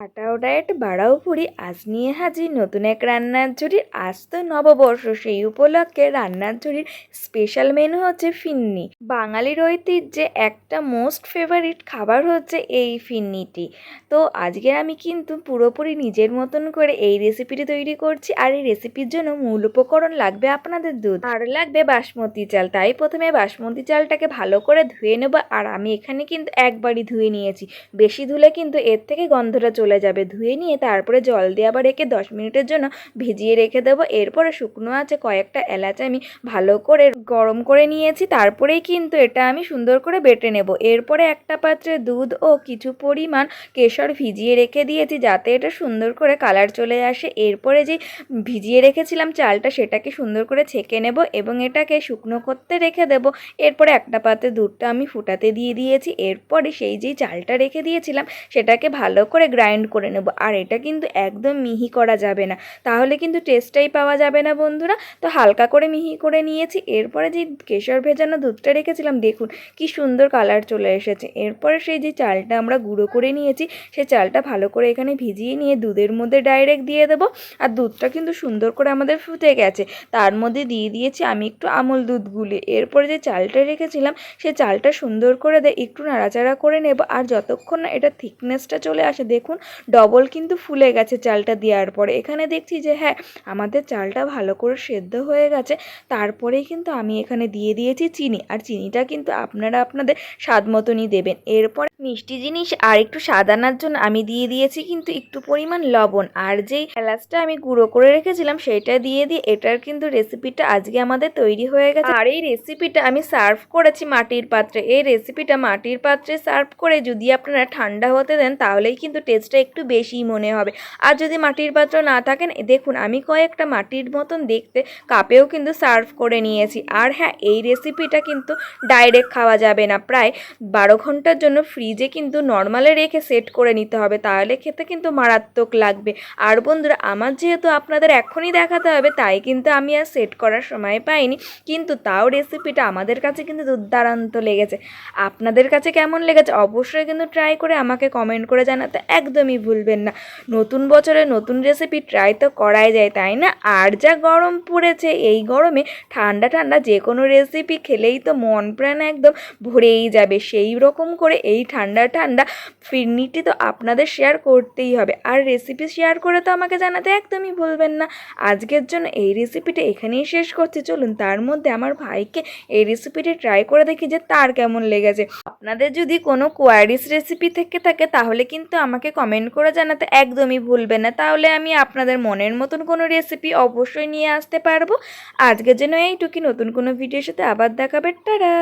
কাটাও ডায়েট বাড়াও ভুঁড়ি আজ নিয়ে হাজির নতুন এক রান্নার ঝুড়ি। আজ তো নববর্ষ, সেই উপলক্ষে রান্নার ঝুড়ির স্পেশাল মেনু হচ্ছে ফিন্নি। বাঙালির ঐতিহ্যে একটা মোস্ট ফেভারিট খাবার হচ্ছে এই ফিন্নিটি। তো আজকে আমি কিন্তু পুরোপুরি নিজের মতন করে এই রেসিপিটি তৈরি করছি। আর এই রেসিপির জন্য মূল উপকরণ লাগবে আপনাদের দুধ, আর লাগবে বাসমতি চাল। তাই প্রথমে বাসমতি চালটাকে ভালো করে ধুয়ে নেব। আর আমি এখানে কিন্তু একবারই ধুয়ে নিয়েছি, বেশি ধুলে কিন্তু এর থেকে গন্ধটা চলে যাবে। ধুয়ে নিয়ে তারপরে জল দিয়ে আবার রেখে 10 মিনিটের জন্য ভিজিয়ে রেখে দেবো। এরপরে শুকনো আছে কয়েকটা এলাচ আমি ভালো করে গরম করে নিয়েছি, তারপরেই কিন্তু এটা আমি সুন্দর করে বেটে নেব। এরপরে একটা পাত্রে দুধ ও কিছু পরিমাণ কেশর ভিজিয়ে রেখে দিয়েছি, যাতে এটা সুন্দর করে কালার চলে আসে। এরপরে যে ভিজিয়ে রেখেছিলাম চালটা, সেটাকে সুন্দর করে ছেঁকে নেব এবং এটাকে শুকনো করতে রেখে দেব। এরপরে একটা পাত্রে দুধটা আমি ফুটাতে দিয়ে দিয়েছি। এরপরে সেই যেই চালটা রেখে দিয়েছিলাম সেটাকে ভালো করে গ্রাইন্ড করে নেব। আর এটা কিন্তু একদম মিহি করা যাবে না, তাহলে কিন্তু টেস্টটাই পাওয়া যাবে না বন্ধুরা। তো হালকা করে মিহি করে নিয়েছি। এরপরে যে কেশর ভেজানো দুধটা রেখেছিলাম, দেখুন কি সুন্দর কালার চলে এসেছে। এরপরে সেই যে চালটা আমরা গুঁড়ো করে নিয়েছি, সেই চালটা ভালো করে এখানে ভিজিয়ে নিয়ে দুধের মধ্যে ডাইরেক্ট দিয়ে দেবো। আর দুধটা কিন্তু সুন্দর করে আমাদের ফুটে গেছে, তার মধ্যে দিয়ে দিয়েছি আমি একটু আমুল দুধ গুলে। এরপরে যে চালটা রেখেছিলাম সেই চালটা সুন্দর করে একটু নাড়াচাড়া করে নেব। আর যতক্ষণ না এটা থিকনেসটা চলে আসে, দেখুন ডবল কিন্তু ফুলে গেছে চালটা দেওয়ার পরে। এখানে দেখছি যে হ্যাঁ, আমাদের চালটা ভালো করে সেদ্ধ হয়ে গেছে। তারপরেই কিন্তু আমি এখানে দিয়ে দিয়েছি চিনি। আর চিনিটা কিন্তু আপনারা আপনাদের স্বাদ মতনই দেবেন। এরপর মিষ্টি জিনিস আর একটু স্বাদ আনার জন্য আমি দিয়ে দিয়েছি কিন্তু একটু পরিমাণ লবণ। আর যেই এলাচটা আমি গুঁড়ো করে রেখেছিলাম সেটা দিয়ে এটার কিন্তু রেসিপিটা আজকে আমাদের তৈরি হয়ে গেছে। আর এই রেসিপিটা আমি সার্ভ করেছি মাটির পাত্রে। এই রেসিপিটা মাটির পাত্রে সার্ভ করে যদি আপনারা ঠান্ডা হতে দেন, তাহলেই কিন্তু টেস্টটা একটু বেশিই মনে হবে। আর যদি মাটির পাত্র না থাকেন, দেখুন আমি কয়েকটা মাটির মতন দেখতে কাপেও কিন্তু সার্ভ করে নিয়েছি। আর হ্যাঁ, এই রেসিপিটা কিন্তু ডাইরেক্ট খাওয়া যাবে না, প্রায় 12 ঘন্টার জন্য ফ্রিজে কিন্তু নর্মালে রেখে সেট করে নিতে হবে, তাহলে খেতে কিন্তু মারাত্মক লাগবে। আর বন্ধুরা, আমার যেহেতু আপনাদের এখনই দেখাতে হবে, তাই কিন্তু আমি আর সেট করার সময় পাইনি, কিন্তু তাও রেসিপিটা আমাদের কাছে কিন্তু দুর্দান্ত লেগেছে। আপনাদের কাছে কেমন লেগেছে অবশ্যই কিন্তু ট্রাই করে আমাকে কমেন্ট করে জানাতে একদমই ভুলবেন না। নতুন বছরে নতুন রেসিপি ট্রাই তো করাই যায়, তাই না? আর যা গরম পড়েছে, এই গরমে ঠান্ডা ঠান্ডা যে কোনো রেসিপি খেলেই তো মন প্রাণ একদম ভরেই যাবে। সেই রকম করে এই ঠান্ডা ঠান্ডা ফিরনিটি তো আপনাদের শেয়ার করতেই হবে। আর রেসিপি শেয়ার করে তো আমাকে জানাতে একদমই ভুলবেন না। আজকের জন্য এই রেসিপিটা এখানেই শেষ করছি। চলুন তার মধ্যে আমার ভাইকে এই রেসিপিটি ট্রাই করে দেখি যে তার কেমন লেগেছে। আপনাদের যদি কোনো কোয়ারিস রেসিপি থেকে থাকে, তাহলে কিন্তু আমাকে কমেন্ট করে জানাতে একদমই ভুলবেন না, তাহলে আমি আপনাদের মনের মতন কোনো রেসিপি অবশ্যই নিয়ে আসতে পারবো। আজকের জন্য এইটুকুই, নতুন কোনো ভিডিওর সাথে আবার দেখাবে। টাটা।